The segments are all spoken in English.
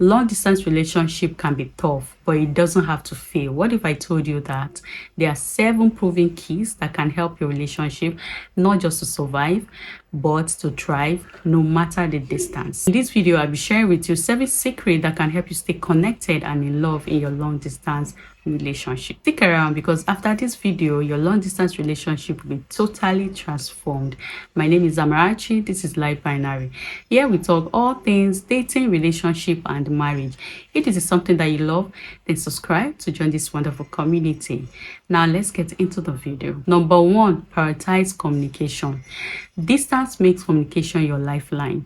Long distance relationship can be tough, but it doesn't have to fail. What if I told you that there are 7 proven keys that can help your relationship not just to survive, but to thrive no matter the distance? In this video, I'll be sharing with you 7 secrets that can help you stay connected and in love in your long distance relationship. Stick around, because after this video, your long distance relationship will be totally transformed. My name is Amarachi. This is Life Binary. Here we talk all things dating, relationship, and marriage. If this is something that you love, then subscribe to join this wonderful community. Now let's get into the video. Number 1, prioritize communication. Distance makes communication your lifeline.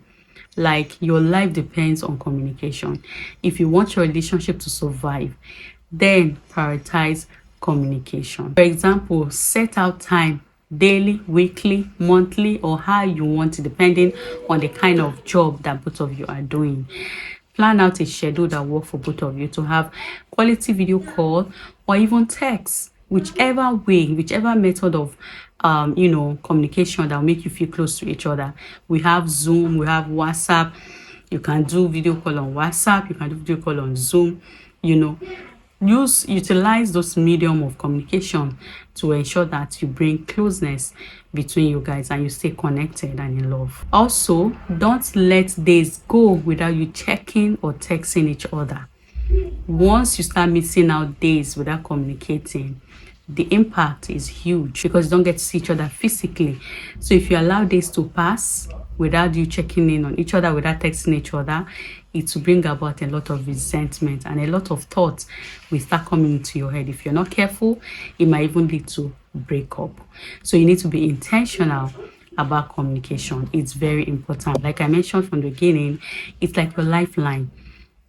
Like, your life depends on communication. If you want your relationship to survive, then prioritize communication. For example, set out time daily, weekly, monthly, or how you want it, depending on the kind of job that both of you are doing. Plan out a schedule that works for both of you to have quality video call or even text, whichever way, whichever method of communication that will make you feel close to each other. We have Zoom, we have WhatsApp. You can do video call on WhatsApp, you can do video call on Zoom. Utilize those medium of communication to ensure that you bring closeness between you guys and you stay connected and in love. Also, don't let days go without you checking or texting each other. Once you start missing out days without communicating, the impact is huge because you don't get to see each other physically. So if you allow days to pass without you checking in on each other, without texting each other, it will bring about a lot of resentment and a lot of thoughts will start coming into your head. If you're not careful, it might even lead to breakup. So you need to be intentional about communication. It's very important. Like I mentioned from the beginning, it's like your lifeline.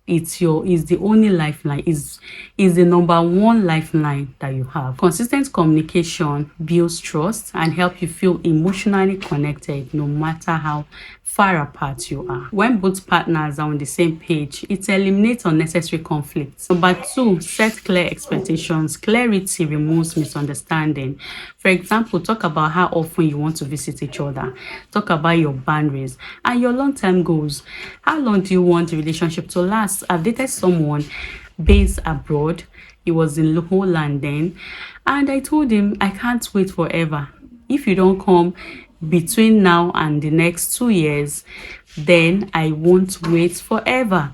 It's the only lifeline, is the number 1 lifeline that you have. Consistent communication builds trust and help you feel emotionally connected no matter how far apart you are. When both partners are on the same page, it eliminates unnecessary conflicts. Number 2, set clear expectations. Clarity removes misunderstanding. For example, talk about how often you want to visit each other. Talk about your boundaries and your long-term goals. How long do you want the relationship to last? I've dated someone based abroad. He was in Holland then, and I told him, I can't wait forever. If you don't come between now and the next 2 years, then I won't wait forever.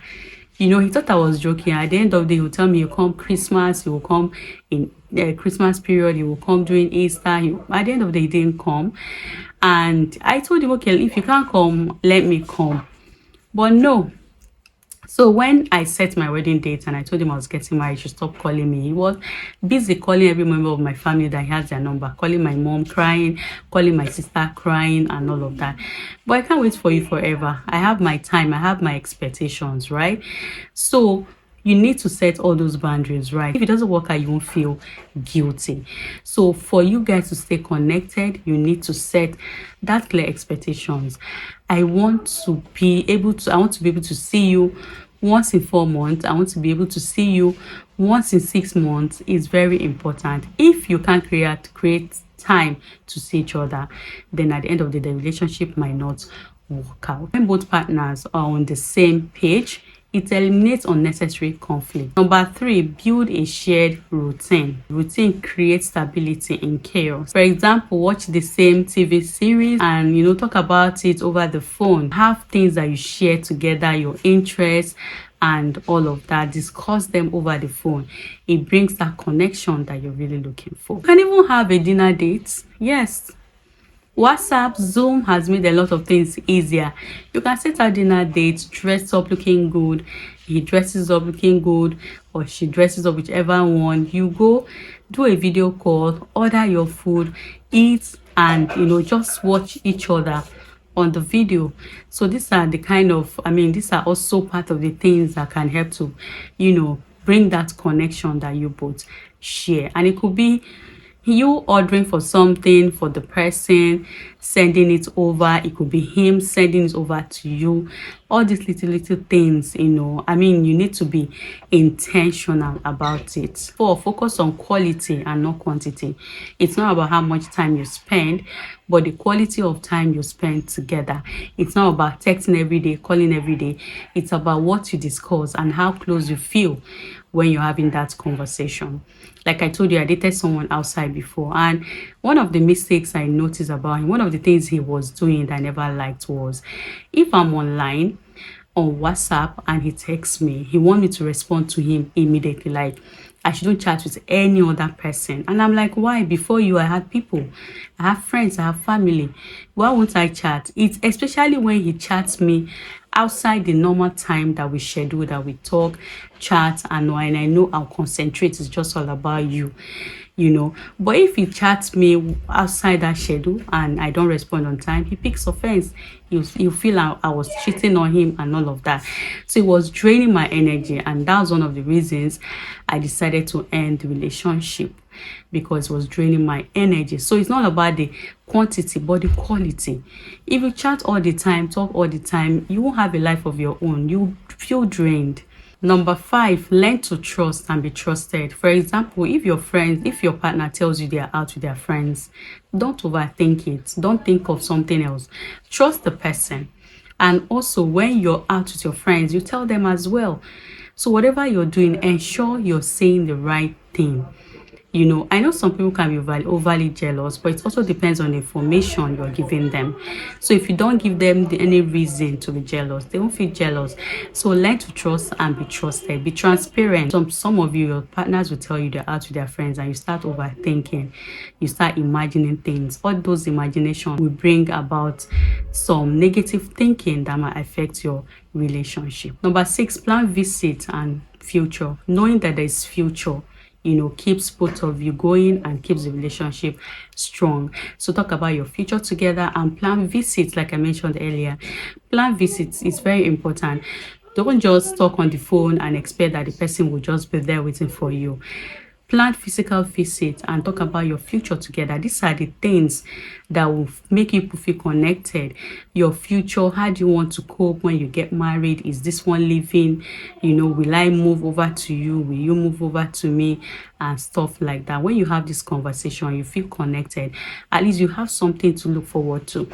He thought I was joking. At the end of the day, he will tell me, you come Christmas, you will come in the Christmas period, you will come during Easter. At the end of the day, he didn't come. And I told him, okay, if you can't come, let me come. But no. So when I set my wedding date and I told him I was getting married, he should stop calling me. He was busy calling every member of my family that he has their number, calling my mom crying, calling my sister crying, and all of that. But I can't wait for you forever. I have my time. I have my expectations, right? So you need to set all those boundaries, right? If it doesn't work out, you won't feel guilty. So for you guys to stay connected, you need to set that clear expectations. I want to be able to see you once in 4 months. I want to be able to see you once in 6 months. It's very important. If you can't create time to see each other, then at the end of the day, the relationship might not work out. When both partners are on the same page, it eliminates unnecessary conflict. Number 3, build a shared routine. Routine creates stability in chaos. For example, watch the same TV series and talk about it over the phone. Have things that you share together, your interests and all of that. Discuss them over the phone. It brings that connection that you're really looking for. You can even have a dinner date. Yes. WhatsApp, Zoom has made a lot of things easier. You can set a dinner date, dress up looking good. He dresses up looking good, or she dresses up, whichever one. You go do a video call, order your food, eat, and just watch each other on the video. So these are these are also part of the things that can help to bring that connection that you both share. And it could be you ordering for something for the person, sending it over. It could be him sending it over to you. All these little things, you know, I mean, you need to be intentional about it. 4, focus on quality and not quantity. It's not about how much time you spend, but the quality of time you spend together. It's not about texting every day, calling every day. It's about what you discuss and how close you feel when you're having that conversation. Like I told you, I dated someone outside before, and one of the mistakes I noticed about him, one of the things he was doing that I never liked was, if I'm online on WhatsApp and he texts me, he wants me to respond to him immediately. Like, I shouldn't chat with any other person. And I'm like, why? Before you, I had people. I have friends, I have family. Why won't I chat? It's especially when he chats me outside the normal time that we schedule, that we talk, chat, and when I know I'll concentrate, it's just all about you, you know. But if he chats me outside that schedule and I don't respond on time, he picks offense. You feel I was cheating on him and all of that. So it was draining my energy, and that was one of the reasons I decided to end the relationship, because it was draining my energy. So it's not about the quantity but the quality. If you chat all the time, talk all the time, you won't have a life of your own. You feel drained. Number 5, learn to trust and be trusted. For example, if your partner tells you they are out with their friends, don't overthink it. Don't think of something else. Trust the person. And also, when you're out with your friends, you tell them as well. So whatever you're doing, ensure you're saying the right thing. You know, I know some people can be overly jealous, but it also depends on the information you're giving them. So if you don't give them any reason to be jealous, they won't feel jealous. So learn to trust and be trusted. Be transparent. Some of you, your partners will tell you they're out with their friends, and you start overthinking. You start imagining things. All those imaginations will bring about some negative thinking that might affect your relationship. Number 6, plan visit and future. Knowing that there is future, you know, keeps both of you going and keeps the relationship strong. So talk about your future together and plan visits. Like I mentioned earlier, plan visits is very important. Don't just talk on the phone and expect that the person will just be there waiting for you. Plan physical visits and talk about your future together. These are the things that will make you feel connected. Your future, how do you want to cope when you get married? Is this one living? You know, will I move over to you? Will you move over to me? And stuff like that. When you have this conversation, you feel connected. At least you have something to look forward to.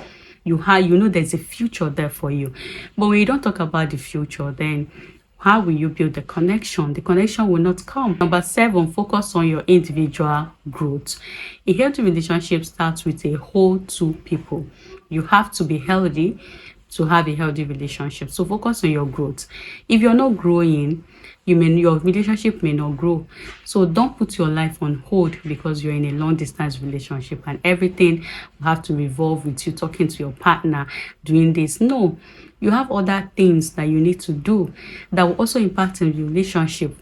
You know there's a future there for you. But when you don't talk about the future, then how will you build the connection? The connection will not come. Number 7, focus on your individual growth. A healthy relationship starts with a whole 2 people. You have to be healthy to have a healthy relationship. So focus on your growth. If you're not growing, your relationship may not grow. So don't put your life on hold because you're in a long distance relationship and everything will have to revolve with you talking to your partner, doing this. No, you have other things that you need to do that will also impact in the relationship.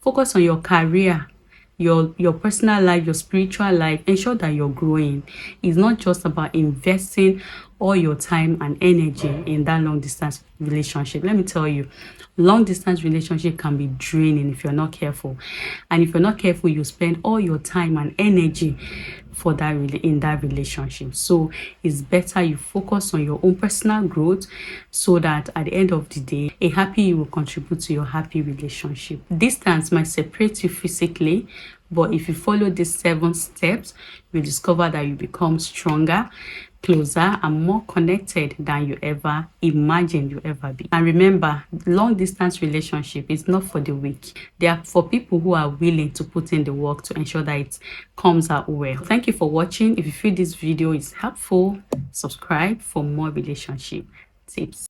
Focus on your career, your personal life, your spiritual life. Ensure that you're growing. It's not just about investing all your time and energy in that long distance relationship. Let me tell you, long distance relationship can be draining if you're not careful. And if you're not careful, you spend all your time and energy for that in that relationship. So it's better you focus on your own personal growth so that at the end of the day, a happy you will contribute to your happy relationship. Distance might separate you physically, but if you follow these 7 steps, you'll discover that you become stronger, closer, and more connected than you ever imagined you ever be. And remember, long distance relationship is not for the weak. They are for people who are willing to put in the work to ensure that it comes out well. Thank you for watching. If you feel this video is helpful, subscribe for more relationship tips.